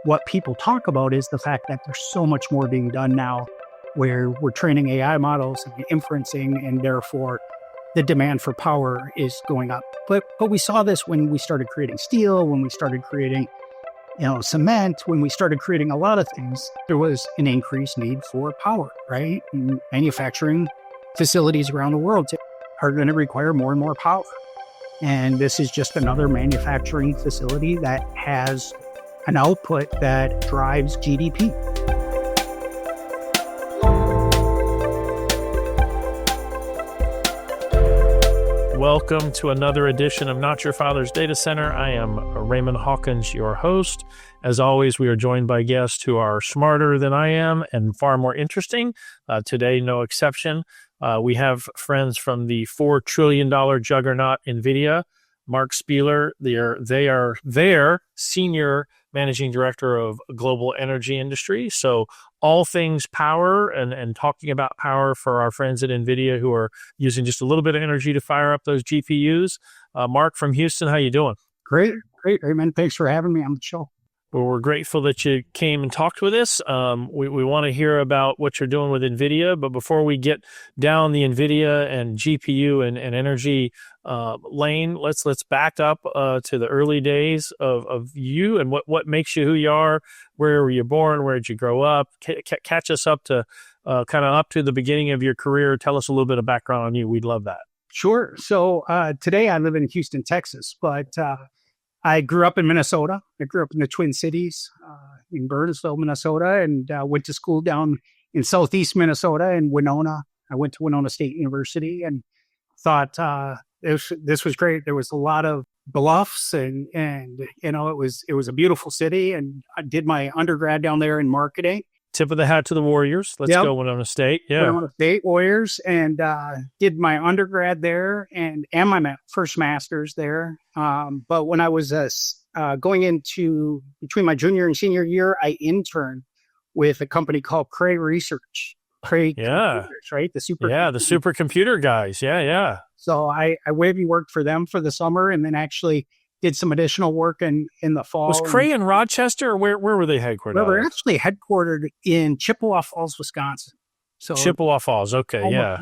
what people talk about is the fact that there's so much more being done now where we're training AI models and inferencing, and therefore the demand for power is going up. But we saw this when we started creating steel, when we started creating cement, when we started creating a lot of things, there was an increased need for power, right? And manufacturing facilities around the world are going to require more and more power. And this is just another manufacturing facility that has an output that drives GDP. Welcome to another edition of Not Your Father's Data Center. I am Raymond Hawkins, your host. As always, we are joined by guests who are smarter than I am and far more interesting. Today, no exception. We have friends from the $4 trillion juggernaut Nvidia. Marc Spieler, they are their senior managing director of global energy industry. So all things power and talking about power for our friends at Nvidia who are using just a little bit of energy to fire up those GPUs. Marc from Houston, how you doing? Great, Raymond. Thanks for having me on the show. Well, we're grateful that you came and talked with us. We want to hear about what you're doing with NVIDIA, but before we get down the NVIDIA and GPU and energy lane, let's back up to the early days of you and what makes you who you are. Where were you born? Where did you grow up? Catch us up to kind of up to the beginning of your career. Tell us a little bit of background on you. We'd love that. Sure. So today I live in Houston, Texas, but I grew up in Minnesota. I grew up in the Twin Cities, in Burnsville, Minnesota, and went to school down in southeast Minnesota in Winona. I went to Winona State University and thought this was great. There was a lot of bluffs and it was a beautiful city. And I did my undergrad down there in marketing. Tip of the hat to the Warriors. Let's go Winona State. Yeah. Winona State Warriors, and did my undergrad there and my first master's there. But when I was going into between my junior and senior year, I interned with a company called Cray Research. Cray, right? The supercomputer guys. Yeah. So I maybe worked for them for the summer, and then actually did some additional work in the fall. Was Cray in Rochester, or where were they headquartered? Well, we're actually headquartered in Chippewa Falls, Wisconsin. So Chippewa Falls, okay, yeah.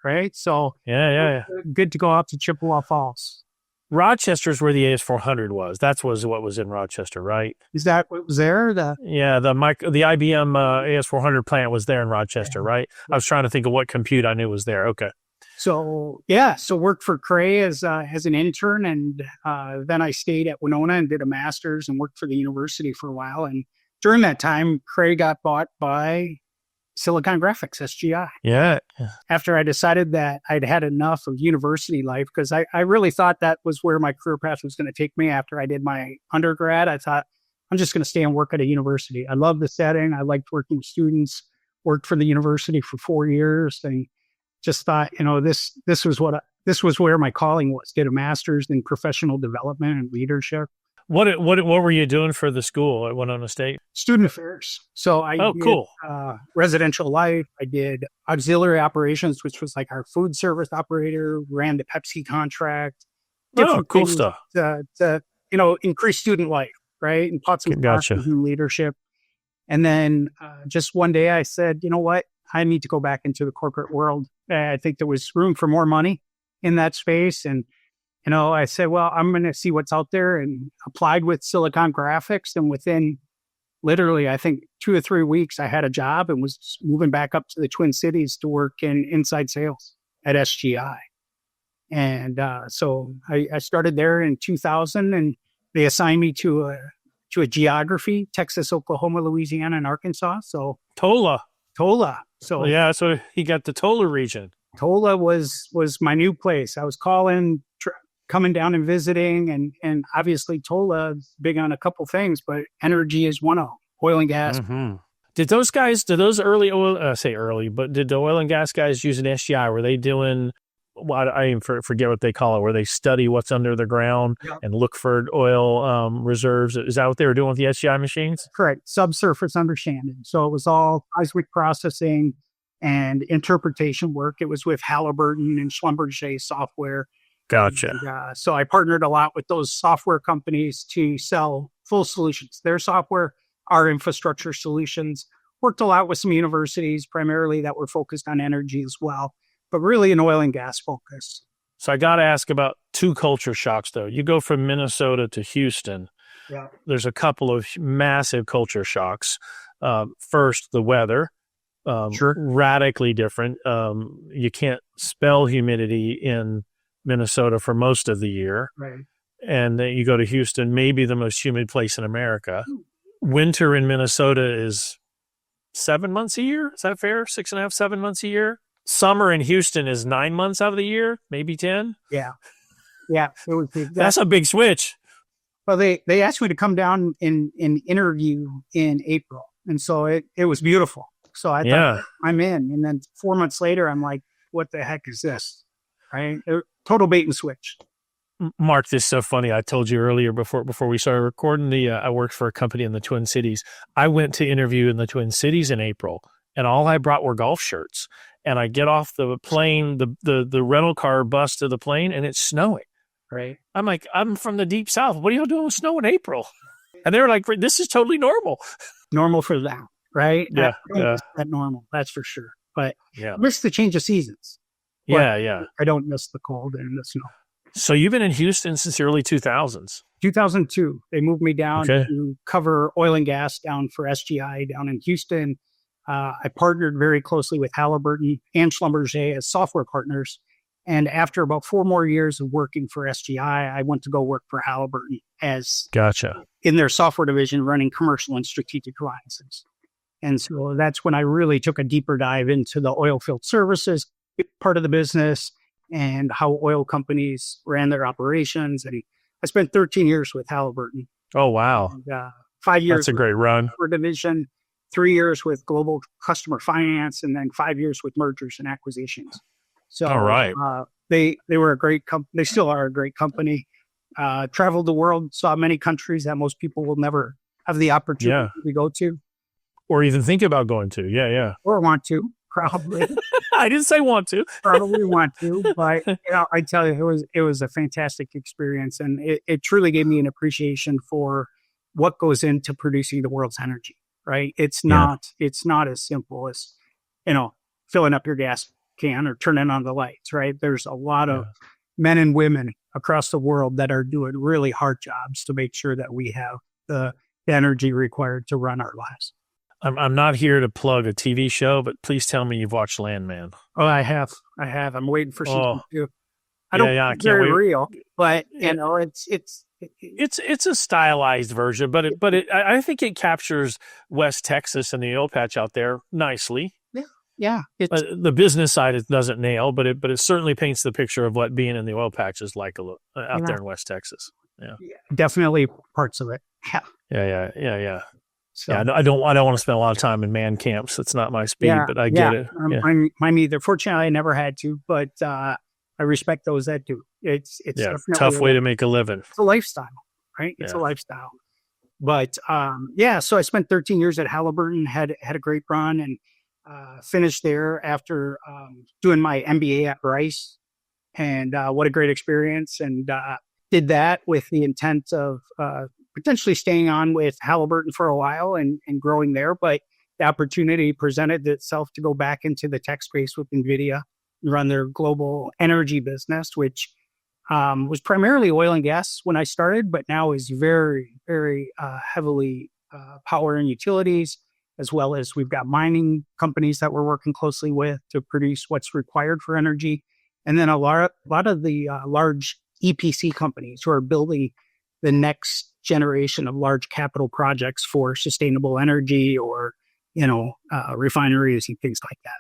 Right? So yeah. Good to go out to Chippewa Falls. Rochester's where the AS400 was. That was what was in Rochester, right? Is that what was there? The IBM AS400 plant was there in Rochester, right? I was trying to think of what compute I knew was there. Okay. So worked for Cray as an intern, and then I stayed at Winona and did a master's and worked for the university for a while. And during that time, Cray got bought by Silicon Graphics, SGI. Yeah. After I decided that I'd had enough of university life, because I really thought that was where my career path was going to take me after I did my undergrad, I thought, I'm just going to stay and work at a university. I love the setting. I liked working with students, worked for the university for 4 years, and just thought, this was where my calling was. Did a master's in professional development and leadership. What were you doing for the school at Winona State? Student affairs. So I did cool. Residential life. I did auxiliary operations, which was like our food service operator, ran the Pepsi contract. Cool stuff. To increase student life, right? And taught some classes in leadership. And then just one day I said, you know what? I need to go back into the corporate world. I think there was room for more money in that space. And, I said, well, I'm going to see what's out there, and applied with Silicon Graphics. And within literally, I think 2 or 3 weeks, I had a job and was moving back up to the Twin Cities to work in inside sales at SGI. And so I started there in 2000, and they assigned me to a geography, Texas, Oklahoma, Louisiana, and Arkansas. So Tola. So yeah, so he got the Tola region. Tola was my new place. I was coming down and visiting, and obviously Tola is big on a couple things, but energy is one of them. Oil and gas. Mm-hmm. Did those early oil, but did the oil and gas guys using SGI, were they doing, I even forget what they call it, where they study what's under the ground and look for oil reserves? Is that what they were doing with the SGI machines? Correct. Subsurface understanding. So it was all seismic processing and interpretation work. It was with Halliburton and Schlumberger software. Gotcha. And, so I partnered a lot with those software companies to sell full solutions. Their software, our infrastructure solutions. Worked a lot with some universities, primarily that were focused on energy as well, but really an oil and gas focus. So I got to ask about two culture shocks, though. You go from Minnesota to Houston. Yeah. There's a couple of massive culture shocks. First, the weather. Sure. Radically different. You can't spell humidity in Minnesota for most of the year. Right. And then you go to Houston, maybe the most humid place in America. Winter in Minnesota is 7 months a year. Is that fair? 6.5, 7 months a year. Summer in Houston is 9 months out of the year, maybe 10. Yeah. Yeah. It was That's a big switch. Well, they asked me to come down and interview in April. And so it was beautiful. So I thought, I'm in. And then 4 months later, I'm like, what the heck is this? Right? Total bait and switch. Mark, this is so funny. I told you earlier before we started recording, I worked for a company in the Twin Cities. I went to interview in the Twin Cities in April, and all I brought were golf shirts. And I get off the plane, the rental car bus to the plane, and it's snowing. Right. I'm like, I'm from the deep south. What are y'all doing with snow in April? And they were like, this is totally normal. Normal for them, right? Yeah. That normal, that's for sure. But I miss the change of seasons. Yeah. I don't miss the cold and the snow. So you've been in Houston since the early 2000s. 2002, they moved me down to cover oil and gas down for SGI down in Houston. I partnered very closely with Halliburton and Schlumberger as software partners. And after about 4 more years of working for SGI, I went to go work for Halliburton as in their software division running commercial and strategic alliances. And so that's when I really took a deeper dive into the oil field services part of the business and how oil companies ran their operations. And I spent 13 years with Halliburton. Oh, wow. And, 5 years. That's a great run. For division, 3 years with global customer finance, and then 5 years with mergers and acquisitions. So all right. They were a great company. They still are a great company. Traveled the world, saw many countries that most people will never have the opportunity to go to. Or even think about going to. Yeah. Or want to, probably. I didn't say want to. Probably want to, but I tell you, it was a fantastic experience, and it truly gave me an appreciation for what goes into producing the world's energy. Right? It's not as simple as filling up your gas can or turning on the lights. Right? There's a lot of men and women across the world that are doing really hard jobs to make sure that we have the energy required to run our lives. I'm not here to plug a TV show, but please tell me you've watched Landman. Oh, I have. I'm waiting for season 2. I don't think it's very real, but it's a stylized version, but I think it captures West Texas and the oil patch out there nicely. Yeah. The business side it doesn't nail, but it certainly paints the picture of what being in the oil patch is like out there in West Texas. Yeah, definitely parts of it. Yeah. So, I don't want to spend a lot of time in man camps. It's not my speed, but I get it. Mine either. Fortunately, I never had to, but I respect those that do. It's definitely tough way to make a living. It's a lifestyle, right? It's a lifestyle. But so I spent 13 years at Halliburton, had a great run, and finished there after doing my MBA at Rice. And what a great experience. And did that with the intent of potentially staying on with Halliburton for a while and growing there. But the opportunity presented itself to go back into the tech space with Nvidia and run their global energy business, which was primarily oil and gas when I started, but now is very, very heavily power and utilities, as well as we've got mining companies that we're working closely with to produce what's required for energy. And then a lot of the large EPC companies who are building the next generation of large capital projects for sustainable energy or, refineries and things like that.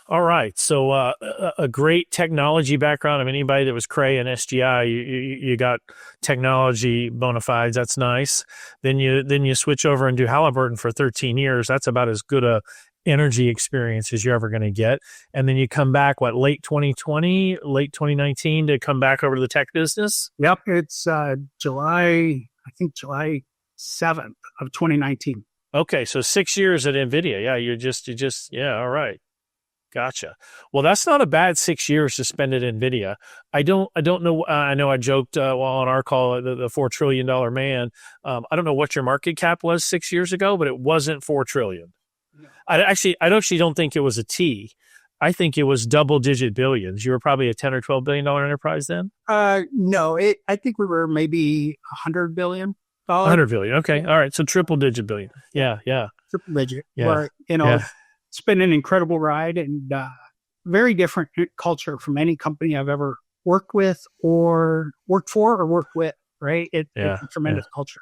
All right. So a great technology background of anybody that was Cray and SGI, you got technology bona fides. That's nice. Then you switch over and do Halliburton for 13 years. That's about as good a energy experience as you're ever going to get. And then you come back, late 2020, late 2019 to come back over to the tech business? Yep. It's July 7th of 2019. Okay. So 6 years at Nvidia. Yeah. You just, all right. Gotcha. Well, that's not a bad 6 years to spend at Nvidia. I don't know. I know I joked while on our call, the $4 trillion man. I don't know what your market cap was 6 years ago, but it wasn't $4 trillion. No. I actually don't think it was a T. I think it was double-digit billions. You were probably a $10 or $12 billion enterprise then. No, I think we were maybe $100 billion. $100 billion. Okay, all right. So triple-digit billion. Yeah. Triple digit. Where, it's been an incredible ride and very different culture from any company I've ever worked with or worked for or worked with, right? It's a tremendous culture.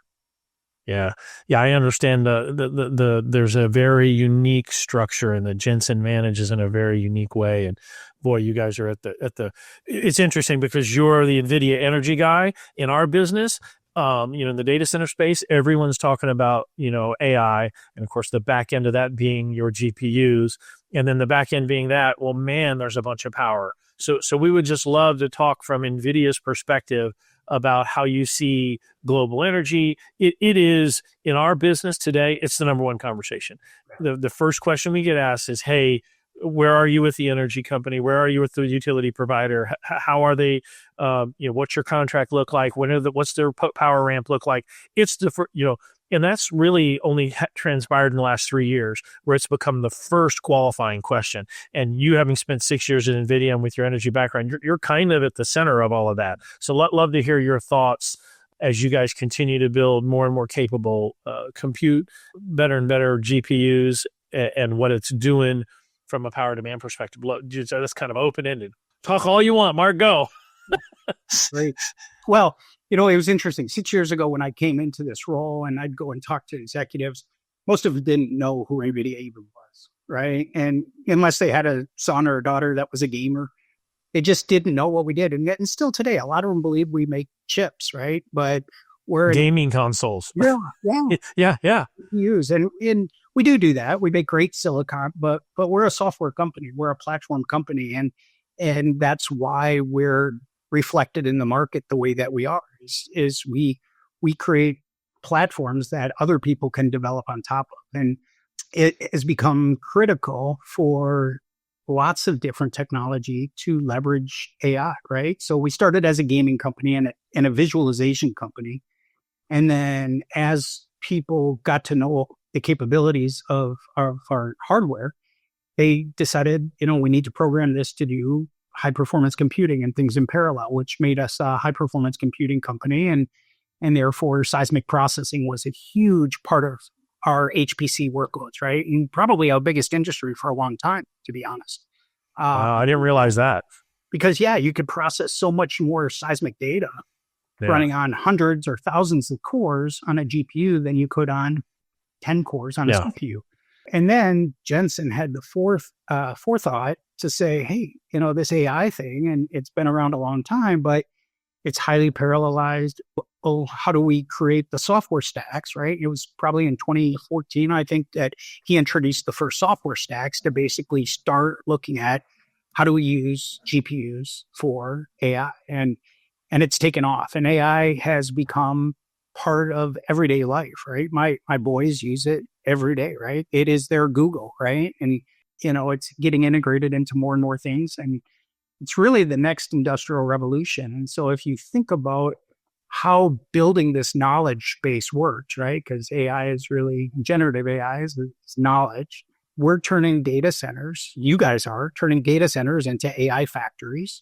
Yeah. I understand there's a very unique structure and that Jensen manages in a very unique way. And boy, you guys are at the, it's interesting because you're the Nvidia energy guy in our business. In the data center space, everyone's talking about, AI, and of course the back end of that being your GPUs, and then the back end being that, well, man, there's a bunch of power. So we would just love to talk from Nvidia's perspective about how you see global energy. It is, in our business today, it's the number one conversation. The first question we get asked is, hey, where are you with the energy company? Where are you with the utility provider? How are they? What's your contract look like? What's their power ramp look like? It's and that's really only transpired in the last 3 years, where it's become the first qualifying question. And you, having spent 6 years at Nvidia and with your energy background, you're kind of at the center of all of that. So love to hear your thoughts as you guys continue to build more and more capable compute, better and better GPUs, and what it's doing from a power demand perspective. That's kind of open-ended. Talk all you want, Mark, go. Great. Well, it was interesting. 6 years ago when I came into this role and I'd go and talk to executives, most of them didn't know who Nvidia even was, right? And unless they had a son or a daughter that was a gamer, they just didn't know what we did. And still today, a lot of them believe we make chips, right? But we're gaming consoles. Yeah. Use and we do that. We make great silicon, but we're a software company. We're a platform company, and that's why we're reflected in the market the way that we are. Is we create platforms that other people can develop on top of, and it has become critical for lots of different technology to leverage AI. Right. So we started as a gaming company and a visualization company, and then as people got to know the capabilities of our hardware, they decided, we need to program this to do high performance computing and things in parallel, which made us a high performance computing company. And therefore seismic processing was a huge part of our HPC workloads, right? And probably our biggest industry for a long time, to be honest. Wow, I didn't realize that. Because you could process so much more seismic data running on hundreds or thousands of cores on a GPU than you could on 10 cores on a CPU. And then Jensen had the forethought to say, hey, this AI thing, and it's been around a long time, but it's highly parallelized. Oh, how do we create the software stacks, right? It was probably in 2014, I think, that he introduced the first software stacks to basically start looking at how do we use GPUs for AI. And it's taken off. And AI has become part of everyday life, right? My boys use it every day, right? It is their Google, right? And, it's getting integrated into more and more things. And it's really the next industrial revolution. And so if you think about how building this knowledge base works, right? Because AI is really, generative AI is knowledge. We're turning data centers, you guys are turning data centers into AI factories.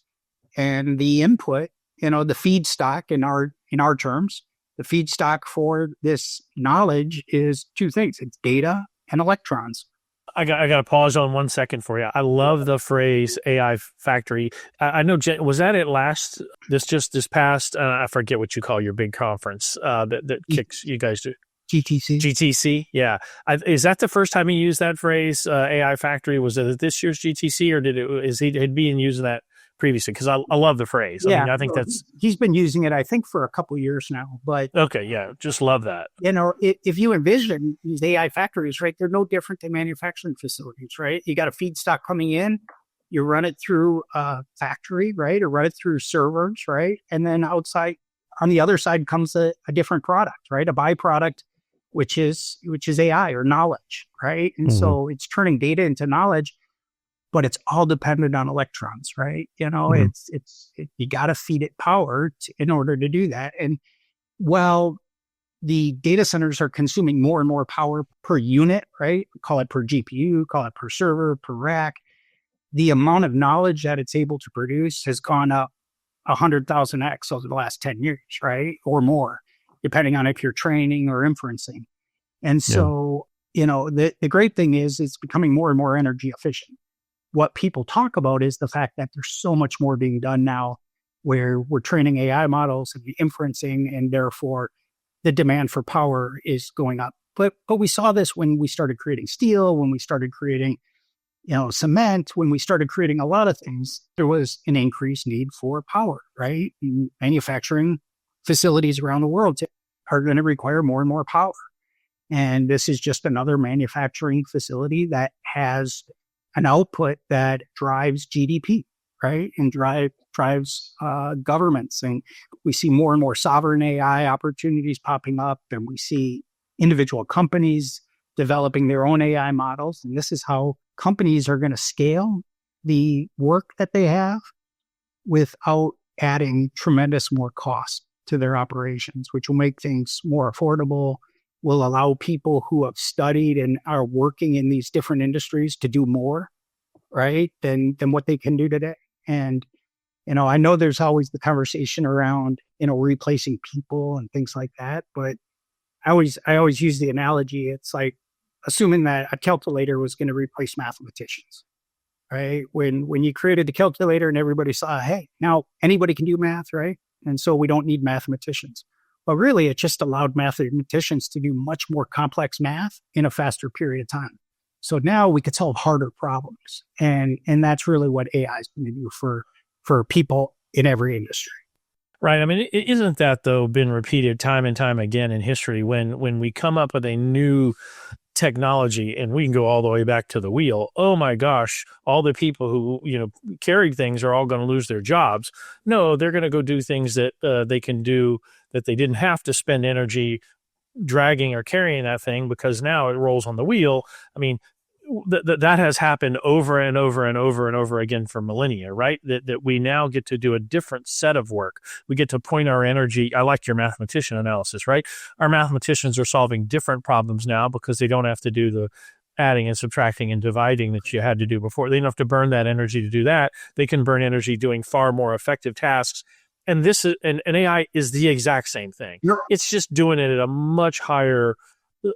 And the input, the feedstock in our terms, the feedstock for this knowledge is two things. It's data and electrons. I got to pause on 1 second for you. I love the phrase AI factory. I know, was that it this past, I forget what you call your big conference that kicks you guys to? GTC. Yeah. Is that the first time you used that phrase, AI factory? Was it at this year's GTC, or is he being using that previously? Because I love the phrase. Yeah, I mean, I think he's been using it, I think, for a couple of years now. But okay, yeah, just love that. If you envision these AI factories, right, they're no different than manufacturing facilities, right? You got a feedstock coming in, you run it through a factory, right, or run it through servers, right, and then outside, on the other side, comes a different product, right, a byproduct, which is AI or knowledge, right, and so it's turning data into knowledge. but it's all dependent on electrons, right? You got to feed it power in order to do that. And while the data centers are consuming more and more power per unit, right? Call it per GPU, call it per server, per rack. The amount of knowledge that it's able to produce has gone up 100,000x over the last 10 years, right? Or more, depending on if you're training or inferencing. And so, the great thing is it's becoming more and more energy efficient. What people talk about is the fact that there's so much more being done now where we're training AI models and inferencing, and therefore the demand for power is going up. But we saw this when we started creating steel, when we started creating, cement, when we started creating a lot of things, there was an increased need for power, right? And manufacturing facilities around the world are going to require more and more power. And this is just another manufacturing facility that has an output that drives GDP, right? And drives governments. And we see more and more sovereign AI opportunities popping up, and we see individual companies developing their own AI models. And this is how companies are going to scale the work that they have without adding tremendous more cost to their operations, which will make things more affordable, will allow people who have studied and are working in these different industries to do more, right, than what they can do today. And, I know there's always the conversation around, replacing people and things like that, but I always use the analogy. It's like assuming that a calculator was going to replace mathematicians, right? When you created the calculator and everybody saw, hey, now anybody can do math, right? And so we don't need mathematicians. But really, it just allowed mathematicians to do much more complex math in a faster period of time. So now we could solve harder problems. And that's really what AI is going to do for people in every industry. Right. I mean, isn't that, though, been repeated time and time again in history when we come up with a new technology, and we can go all the way back to the wheel. Oh my gosh, all the people who, carried things are all going to lose their jobs. No, they're going to go do things that they can do that they didn't have to spend energy dragging or carrying that thing, because now it rolls on the wheel. I mean, that has happened over and over and over and over again for millennia, right? That we now get to do a different set of work. We get to point our energy. I like your mathematician analysis, right? Our mathematicians are solving different problems now because they don't have to do the adding and subtracting and dividing that you had to do before. They don't have to burn that energy to do that. They can burn energy doing far more effective tasks. And this is, and AI is the exact same thing. It's just doing it at a much higher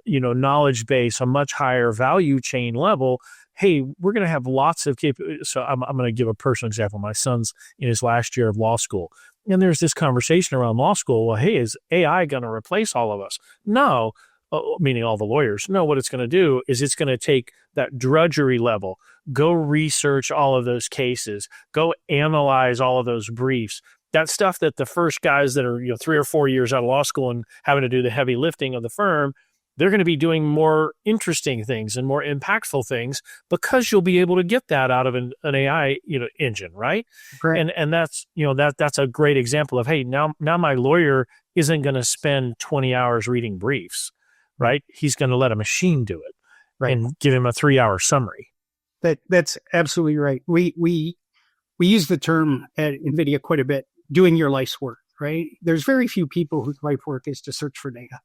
knowledge base, a much higher value chain level. Hey, we're going to have lots of So I'm going to give a personal example. My son's in his last year of law school, and there's this conversation around law school. Well, hey, is AI going to replace all of us? No, meaning all the lawyers. No, what it's going to do is it's going to take that drudgery level, go research all of those cases, go analyze all of those briefs. That stuff that the first guys that are 3 or 4 years out of law school and having to do the heavy lifting of the firm, they're going to be doing more interesting things and more impactful things because you'll be able to get that out of an AI, engine, right? Correct. And that's, that's a great example of, hey, now my lawyer isn't going to spend 20 hours reading briefs, right? He's going to let a machine do it, right, and give him a 3-hour summary. That's absolutely right. We use the term at Nvidia quite a bit, doing your life's work, right? There's very few people whose life work is to search for data.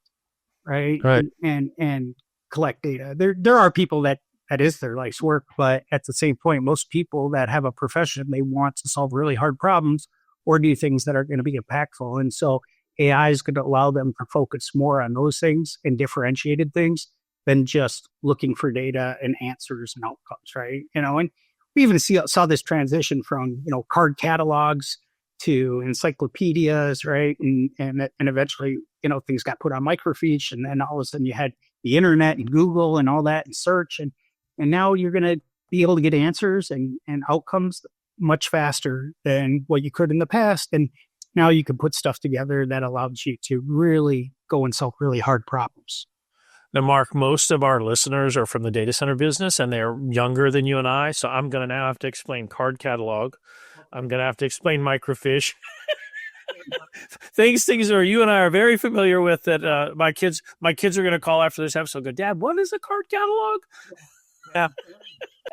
Right. And collect data. There are people that is their life's work, but at the same point, most people that have a profession, they want to solve really hard problems or do things that are going to be impactful. And so AI is going to allow them to focus more on those things and differentiated things than just looking for data and answers and outcomes, right? And we even saw this transition from, card catalogs to encyclopedias, right? And eventually, things got put on microfiche, and then all of a sudden you had the internet and Google and all that and search. And now you're going to be able to get answers and outcomes much faster than what you could in the past. And now you can put stuff together that allows you to really go and solve really hard problems. Now, Marc, most of our listeners are from the data center business, and they're younger than you and I. So I'm going to now have to explain card catalog. I'm going to have to explain microfiche. things that you and I are very familiar with that my kids are going to call after this episode and go, Dad, what is a card catalog? Yeah.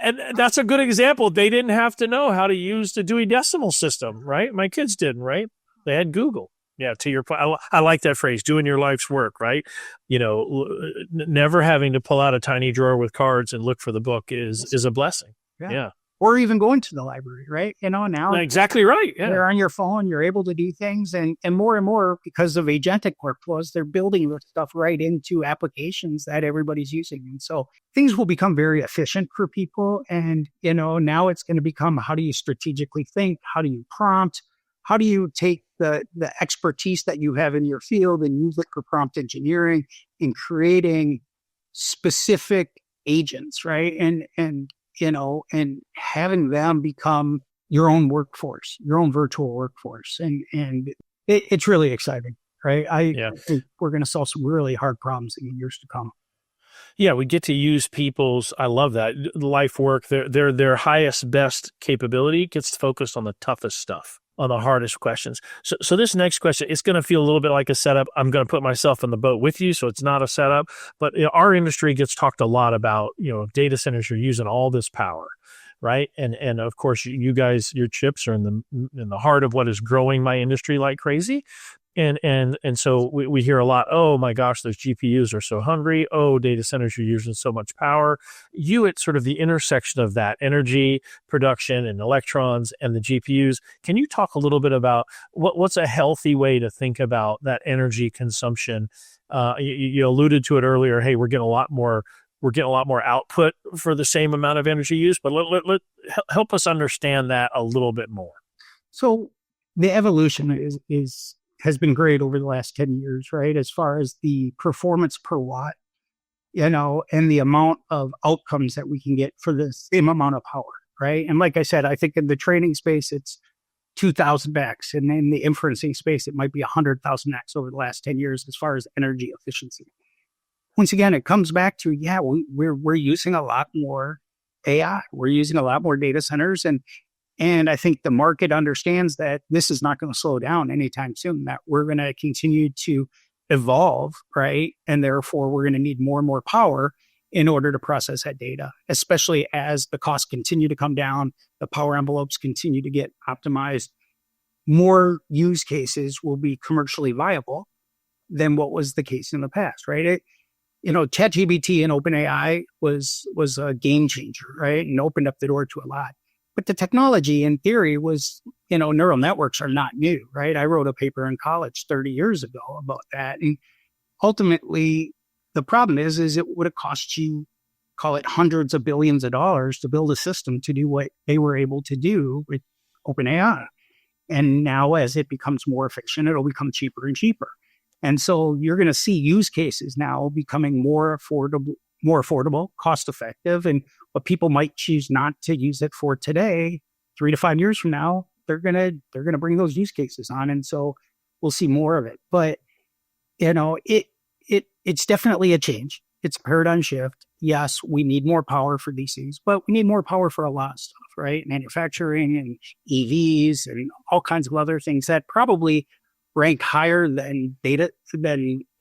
And that's a good example. They didn't have to know how to use the Dewey Decimal System, right? My kids didn't, right? They had Google. Yeah, to your point, I like that phrase, doing your life's work, right? Never having to pull out a tiny drawer with cards and look for the book is a blessing. Yeah. Or even going to the library, right? Now exactly right. Yeah. You're on your phone, you're able to do things, and more because of agentic workflows, they're building this stuff right into applications that everybody's using. And so things will become very efficient for people. And, now it's going to become, how do you strategically think? How do you prompt? How do you take the expertise that you have in your field and use it for prompt engineering in creating specific agents, right? And having them become your own workforce, your own virtual workforce. And it's really exciting, right? I think we're going to solve some really hard problems in years to come. Yeah, we get to use people's, I love that, life work, their highest, best capability gets focused on the toughest stuff, on the hardest questions. So this next question, it's going to feel a little bit like a setup. I'm going to put myself in the boat with you, so it's not a setup. But our industry gets talked a lot about, data centers are using all this power, right? And of course, you guys, your chips are in the heart of what is growing my industry like crazy. And so we hear a lot, oh my gosh, those GPUs are so hungry. Oh, data centers are using so much power. You at sort of the intersection of that energy production and electrons and the GPUs. Can you talk a little bit about what's a healthy way to think about that energy consumption? You alluded to it earlier. Hey, we're getting a lot more output for the same amount of energy use, but help us understand that a little bit more. So the evolution has been great over the last 10 years, right? As far as the performance per watt, and the amount of outcomes that we can get for the same amount of power, right? And like I said, I think in the training space, it's 2,000x. And in the inferencing space, it might be 100,000x over the last 10 years as far as energy efficiency. Once again, it comes back to, we're using a lot more AI. We're using a lot more data centers. And I think the market understands that this is not going to slow down anytime soon, that we're going to continue to evolve, right? And therefore, we're going to need more and more power in order to process that data, especially as the costs continue to come down, the power envelopes continue to get optimized. More use cases will be commercially viable than what was the case in the past, right? ChatGPT and OpenAI was a game changer, right? And opened up the door to a lot. But the technology in theory was, neural networks are not new, right? I wrote a paper in college 30 years ago about that. And ultimately, the problem is it would have cost you, call it hundreds of billions of dollars to build a system to do what they were able to do with OpenAI. And now as it becomes more efficient, it'll become cheaper and cheaper. And so you're going to see use cases now becoming more affordable, cost effective. And what people might choose not to use it for today, 3 to 5 years from now, they're gonna bring those use cases on. And so we'll see more of it. But it's definitely a change. It's a paradigm shift. Yes, we need more power for these things, but we need more power for a lot of stuff, right? Manufacturing and EVs and all kinds of other things that probably rank higher than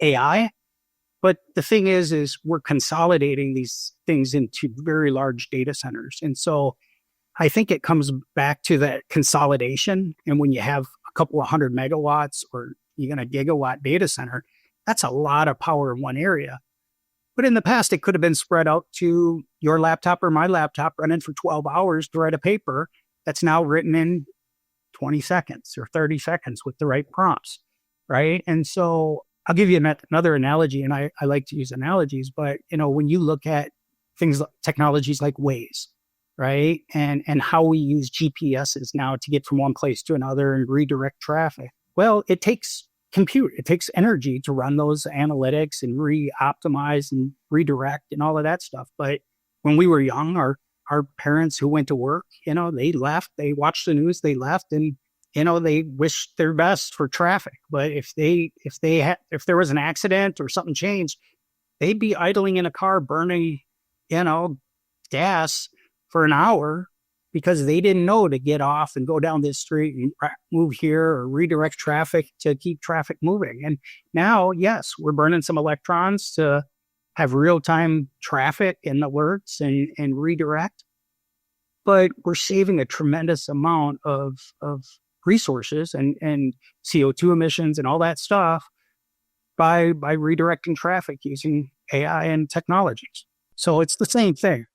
AI. But the thing is we're consolidating these things into very large data centers. And so I think it comes back to that consolidation. And when you have a couple of 100 megawatts or even a gigawatt data center, that's a lot of power in one area. But in the past, it could have been spread out to your laptop or my laptop running for 12 hours to write a paper that's now written in 20 seconds or 30 seconds with the right prompts, right? And so I'll give you another analogy, and I like to use analogies, but when you look at things like technologies like Waze, right? And how we use GPSs now to get from one place to another and redirect traffic. Well, it takes compute, it takes energy to run those analytics and re-optimize and redirect and all of that stuff. But when we were young, our parents who went to work, they left, they watched the news, they left, and they wished their best for traffic. But if there was an accident or something changed, they'd be idling in a car burning, gas for an hour because they didn't know to get off and go down this street and move here or redirect traffic to keep traffic moving. And now, yes, we're burning some electrons to have real-time traffic and alerts and redirect. But we're saving a tremendous amount of resources and CO2 emissions and all that stuff by redirecting traffic using AI and technologies. So it's the same thing.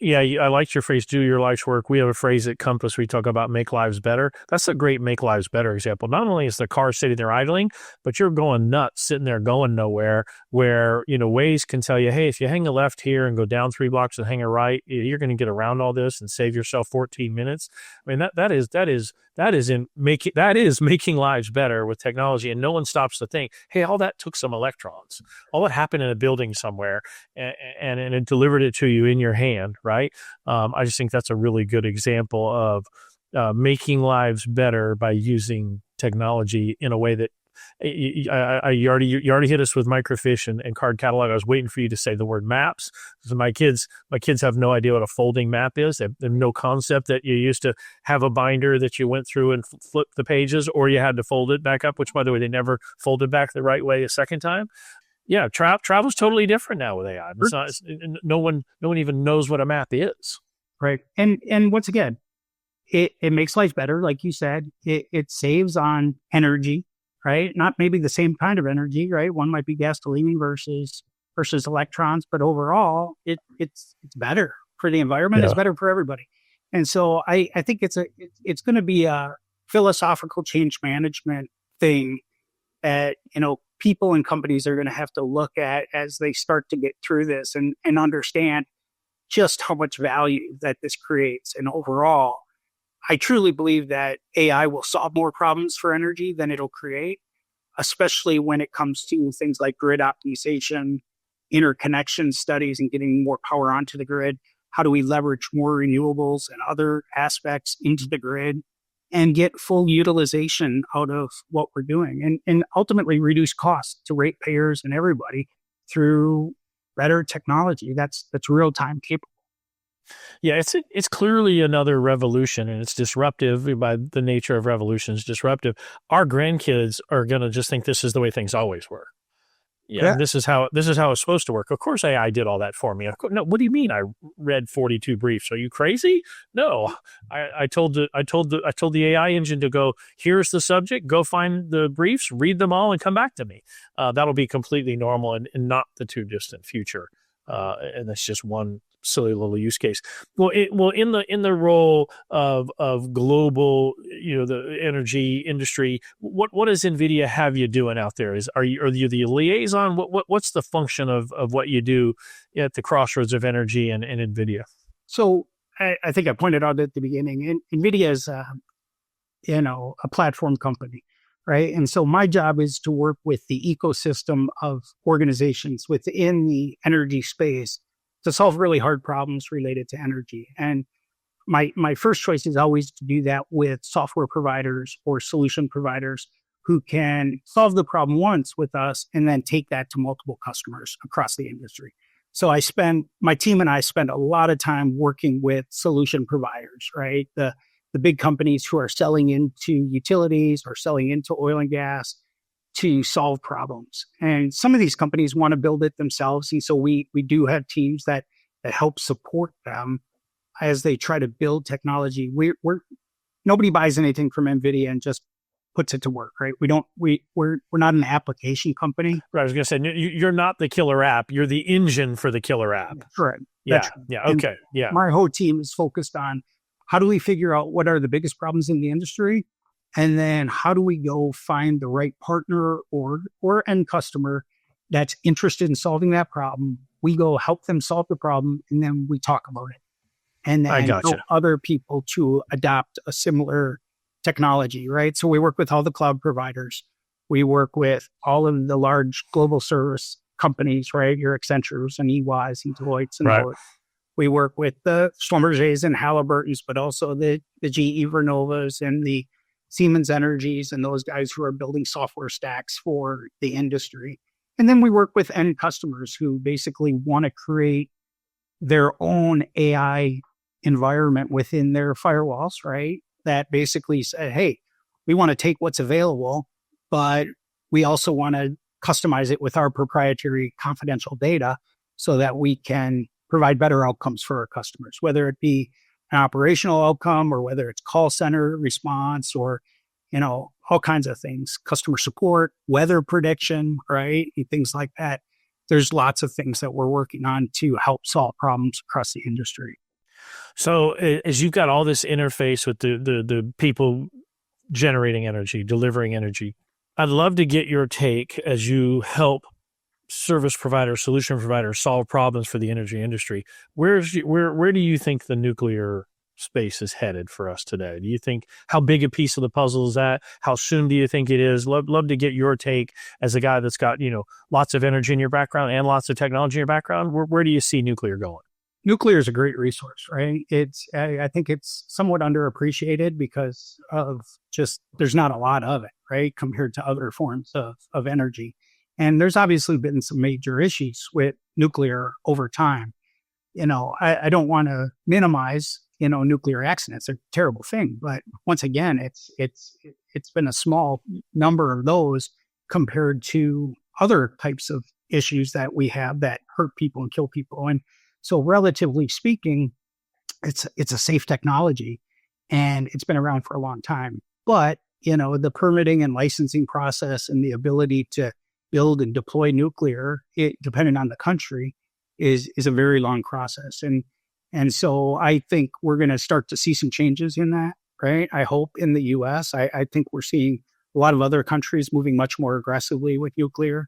Yeah, I liked your phrase, do your life's work. We have a phrase at Compass, we talk about make lives better. That's a great make lives better example. Not only is the car sitting there idling, but you're going nuts, sitting there going nowhere, where, Waze can tell you, hey, if you hang a left here and go down 3 blocks and hang a right, you're going to get around all this and save yourself 14 minutes. I mean, that is making lives better with technology. And no one stops to think, hey, all that took some electrons. All that happened in a building somewhere and it delivered it to you in your hand, right? I just think that's a really good example of making lives better by using technology in a way that you already hit us with microfiche and card catalog. I was waiting for you to say the word maps. So my kids have no idea what a folding map is. They have no concept that you used to have a binder that you went through and flipped the pages, or you had to fold it back up, which, by the way, they never folded back the right way a second time. Yeah, travel's totally different now with AI. No one even knows what a map is. Right. And once again, it makes life better. Like you said, it saves on energy, right? Not maybe the same kind of energy, right? One might be gasoline versus electrons, but overall it's better for the environment. Yeah. It's better for everybody. And so I think it's going to be a philosophical change management thing that, people and companies are going to have to look at as they start to get through this and understand just how much value that this creates. And overall, I truly believe that AI will solve more problems for energy than it'll create, especially when it comes to things like grid optimization, interconnection studies, and getting more power onto the grid. How do we leverage more renewables and other aspects into the grid and get full utilization out of what we're doing and ultimately reduce costs to ratepayers and everybody through better technology that's real-time capable. Yeah, it's clearly another revolution, and it's disruptive by the nature of revolutions. Disruptive. Our grandkids are going to just think this is the way things always were. Yeah. This is how it's supposed to work. Of course, AI did all that for me. No, what do you mean? I read 42 briefs. Are you crazy? No, I told the AI engine to go. Here's the subject. Go find the briefs, read them all, and come back to me. That'll be completely normal and not the too distant future. And that's just one silly little use case. Well, in the role of global, the energy industry, what does Nvidia have you doing out there? Are you the liaison? What's the function of what you do at the crossroads of energy and Nvidia? So I think I pointed out at the beginning, Nvidia is a platform company, right? And so my job is to work with the ecosystem of organizations within the energy space to solve really hard problems related to energy. And my first choice is always to do that with software providers or solution providers who can solve the problem once with us and then take that to multiple customers across the industry. So my team and I spend a lot of time working with solution providers, right? The big companies who are selling into utilities or selling into oil and gas to solve problems. And some of these companies want to build it themselves. And so we do have teams that help support them as they try to build technology. Nobody buys anything from Nvidia and just puts it to work, right? We're not an application company. Right. I was going to say, you're not the killer app. You're the engine for the killer app. Correct. Yeah. Yeah. Okay. Yeah. My whole team is focused on how do we figure out what are the biggest problems in the industry? And then how do we go find the right partner or end customer that's interested in solving that problem? We go help them solve the problem, and then we talk about it. And then help other people to adopt a similar technology, right? So we work with all the cloud providers. We work with all of the large global service companies, right? Your Accentures and EYs and Deloittes and right. We work with the Schlumbergers and Halliburtons, but also the GE Vernovas and the Siemens Energies and those guys who are building software stacks for the industry. And then we work with end customers who basically want to create their own AI environment within their firewalls, right? That basically say, hey, we want to take what's available, but we also want to customize it with our proprietary confidential data. so that we can provide better outcomes for our customers, whether it be an operational outcome or whether it's call center response or, all kinds of things, customer support, weather prediction, right? And things like that. There's lots of things that we're working on to help solve problems across the industry. So as you've got all this interface with the people generating energy, delivering energy, I'd love to get your take as you help service providers, solution providers solve problems for the energy industry. Where do you think the nuclear space is headed for us today? Do you think, how big a piece of the puzzle is that? How soon do you think it is? Love to get your take as a guy that's got, lots of energy in your background and lots of technology in your background. Where do you see nuclear going? Nuclear is a great resource, right? I think it's somewhat underappreciated because of just, there's not a lot of it, right? Compared to other forms of energy. And there's obviously been some major issues with nuclear over time. I don't want to minimize, nuclear accidents. They're a terrible thing. But once again, it's been a small number of those compared to other types of issues that we have that hurt people and kill people. And so relatively speaking, it's a safe technology and it's been around for a long time. But, the permitting and licensing process and the ability to build and deploy nuclear, depending on the country, is a very long process. And so I think we're going to start to see some changes in that, right? I hope in the US. I think we're seeing a lot of other countries moving much more aggressively with nuclear.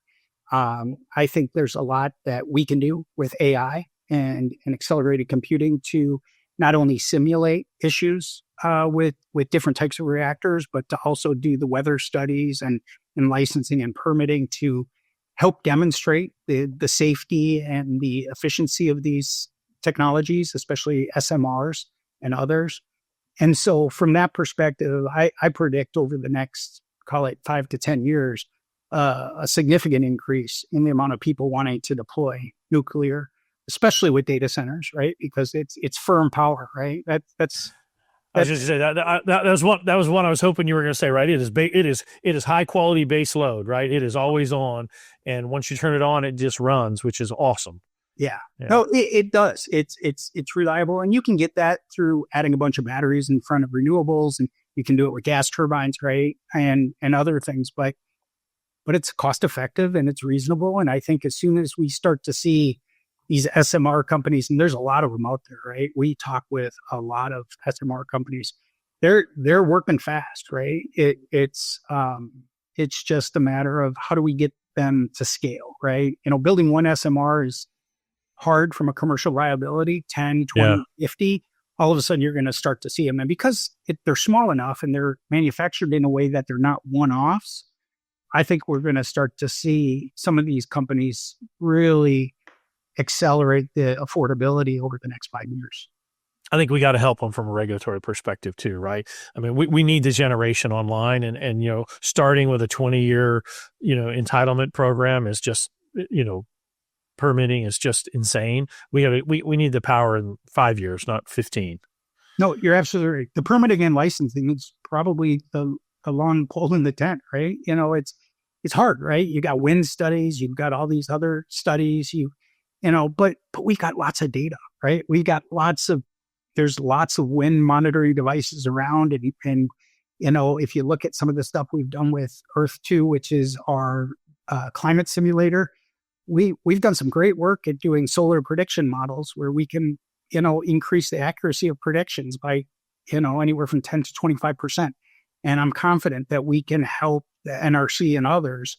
I think there's a lot that we can do with AI and accelerated computing to not only simulate issues with different types of reactors, but to also do the weather studies and licensing and permitting to help demonstrate the safety and the efficiency of these technologies, especially SMRs and others. And so from that perspective, I predict over the next, call it 5 to 10 years, a significant increase in the amount of people wanting to deploy nuclear, especially with data centers, right? Because it's firm power, right? That's I was just going to say that was one I was hoping you were going to say, right? It is high quality base load, right? It is always on, and once you turn it on, it just runs, which is awesome. Yeah. No, it does. It's reliable, and you can get that through adding a bunch of batteries in front of renewables, and you can do it with gas turbines, right? And other things, but it's cost effective and it's reasonable. And I think as soon as we start to see these SMR companies, and there's a lot of them out there, right? We talk with a lot of SMR companies. They're working fast, right? It's just a matter of how do we get them to scale, right? Building one SMR is hard from a commercial viability, 10, 20, 50. All of a sudden you're going to start to see them. And because they're small enough and they're manufactured in a way that they're not one-offs, I think we're going to start to see some of these companies really accelerate the affordability over the next 5 years. I think we got to help them from a regulatory perspective too, right? I mean, we need the generation online, and starting with a 20-year, entitlement program is just, permitting is just insane. We need the power in 5 years, not 15. No, you're absolutely right. The permitting and licensing is probably the long pole in the tent, right? It's hard, right? You got wind studies, you've got all these other studies, but we got lots of data, right? There's lots of wind monitoring devices around. And if you look at some of the stuff we've done with Earth-2, which is our climate simulator, we've done some great work at doing solar prediction models where we can, increase the accuracy of predictions by, anywhere from 10 to 25%. And I'm confident that we can help the NRC and others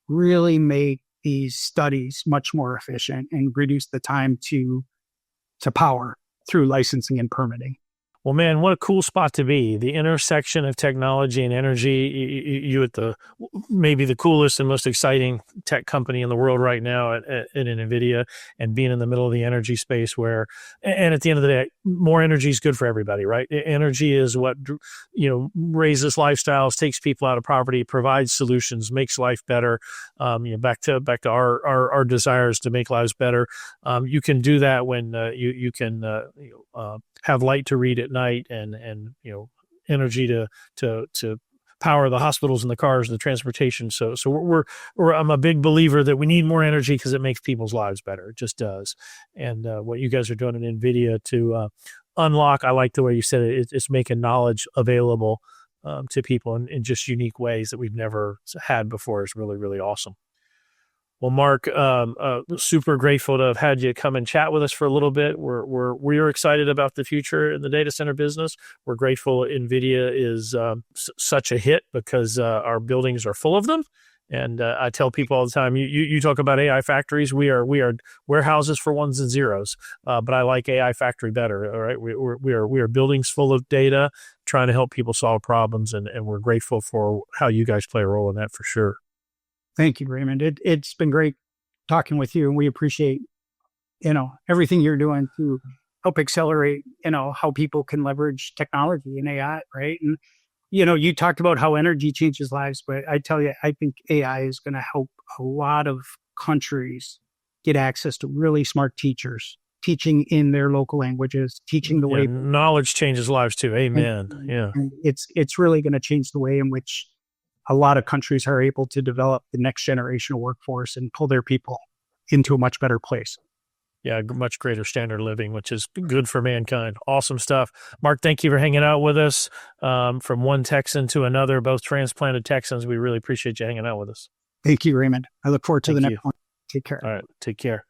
really make these studies much more efficient and reduce the time to power through licensing and permitting. Well, man, what a cool spot to be. The intersection of technology and energy. You at maybe the coolest and most exciting tech company in the world right now at Nvidia, and being in the middle of the energy space and at the end of the day, more energy is good for everybody, right? Energy is what, raises lifestyles, takes people out of poverty, provides solutions, makes life better. Back to our desires to make lives better. You can do that when you can have light to read at night and energy to power the hospitals and the cars and the transportation. So I'm a big believer that we need more energy because it makes people's lives better. It just does. And what you guys are doing in Nvidia to unlock, I like the way you said it, it's making knowledge available to people in just unique ways that we've never had before is really, really awesome. Well, Marc, super grateful to have had you come and chat with us for a little bit. We're excited about the future in the data center business. We're grateful Nvidia is such a hit because our buildings are full of them. And I tell people all the time, you talk about AI factories. We are warehouses for ones and zeros, but I like AI factory better. All right, we are buildings full of data, trying to help people solve problems, and we're grateful for how you guys play a role in that for sure. Thank you, Raymond. It's been great talking with you, and we appreciate, everything you're doing to help accelerate, how people can leverage technology and AI, right? And, you talked about how energy changes lives, but I tell you, I think AI is going to help a lot of countries get access to really smart teachers, teaching in their local languages, teaching the way knowledge changes lives too. Amen. And it's really going to change the way in which a lot of countries are able to develop the next generation of workforce and pull their people into a much better place. Yeah, much greater standard of living, which is good for mankind. Awesome stuff. Marc, thank you for hanging out with us. From one Texan to another, both transplanted Texans, we really appreciate you hanging out with us. Thank you, Raymond. I look forward to the next one. Take care. All right, take care.